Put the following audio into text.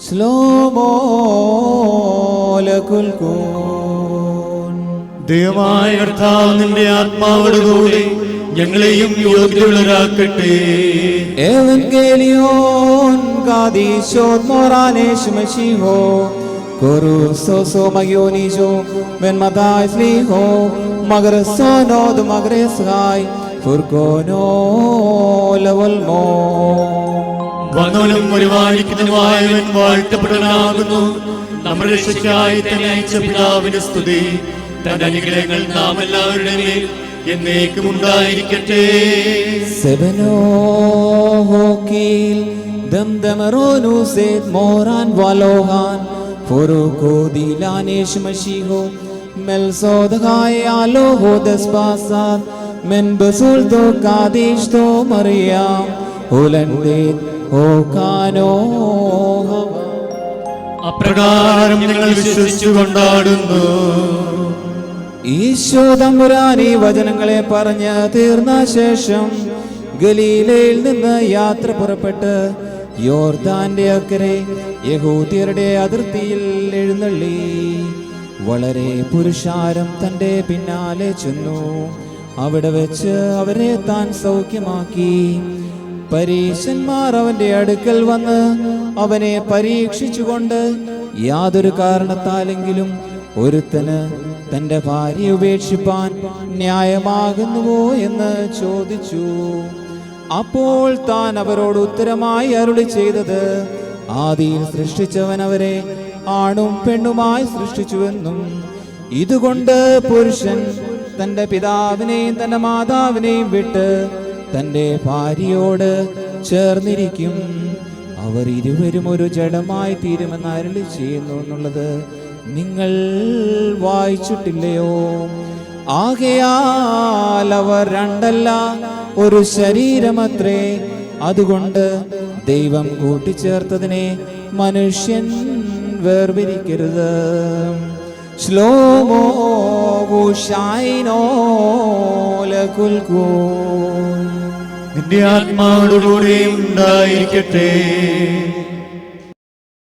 ശ്ലോമോ ലകുൽകൂൻ. ദൈവമായ കർത്താവ് നിന്റെ ആത്മാവോടുകൂടി ഞങ്ങളെയും യോഗ്യതയുള്ളവരാക്കട്ടെ. Evangelion gadishot moranesh meshiho Korusoso magionijo ben matai fliho Magresono du magresgai Furgono levolmo. വന്നവനും പരിപാലിക്കുന്നതിനുമായവൻ വാഴ്ത്തപ്പെട്ടവനാകുന്നു. നമ്മുടെ രക്ഷയ്ക്കായി തന്നെ അയച്ച പിതാവിന്റെ സ്തുതി തന്റെ അനുഗ്രഹങ്ങൾ നാം എല്ലാവരുടെ മേൽ എന്നേക്കും ഉണ്ടായിരിക്കട്ടെ. Sebeno hokil damdamaronu set moran valohan Furuko dilanesh meshiho Melsodhai aloho despasad Men basulto kadish to Mariam Hulandit hokano hava. അപ്രകാരം ഞങ്ങൾ വിശ്വസിച്ചു കൊണ്ടാടുന്നു. ഈശോ തമ്പുരാൻ ഈ വചനങ്ങളെ പറഞ്ഞ് തീർന്ന ശേഷം ഗലീലയിൽ നിന്ന് യാത്ര പുറപ്പെട്ട് യോർദാന്റെ അക്കരെ യഹൂദ്യരുടെ അതിർത്തിയിൽ എഴുന്നള്ളി. വളരെ പുരുഷാരം തന്റെ പിന്നാലെ ചെന്നു. അവിടെ വെച്ച് അവരെ താൻ സൗഖ്യമാക്കി. പരീശന്മാർ അവന്റെ അടുക്കൽ വന്ന് അവനെ പരീക്ഷിച്ചുകൊണ്ട് യാതൊരു കാരണത്താലെങ്കിലും ഒരുത്തന് തന്റെ ഭാര്യ ഉപേക്ഷിപ്പാൻ ന്യായമാകുന്നുവോ എന്ന് ചോദിച്ചു. അപ്പോൾ താൻ അവരോട് ഉത്തരമായി അരുളി ചെയ്തത്, ആദിയിൽ സൃഷ്ടിച്ചവൻ അവരെ ആണും പെണ്ണുമായി സൃഷ്ടിച്ചുവെന്നും ഇതുകൊണ്ട് പുരുഷൻ തന്റെ പിതാവിനെയും തന്റെ മാതാവിനെയും വിട്ട് തന്റെ ഭാര്യയോട് ചേർന്നിരിക്കും, അവർ ഇരുവരും ഒരു ജഡമായി തീരുമെന്ന് അരുളി ചെയ്യുന്നു എന്നുള്ളത് നിങ്ങൾ വായിച്ചിട്ടില്ലയോ? ആകയാൽ അവർ രണ്ടല്ല ഒരു ശരീരമത്രേ. അതുകൊണ്ട് ദൈവം കൂട്ടിച്ചേർത്തതിനെ മനുഷ്യൻ വേർപിരിക്കരുത്. ശ്ലോമോ വുഷൈനോ ലകുൽകൂൻ. നിന്റെ ആത്മാവോടുകൂടി ഉണ്ടായിരിക്കട്ടെ.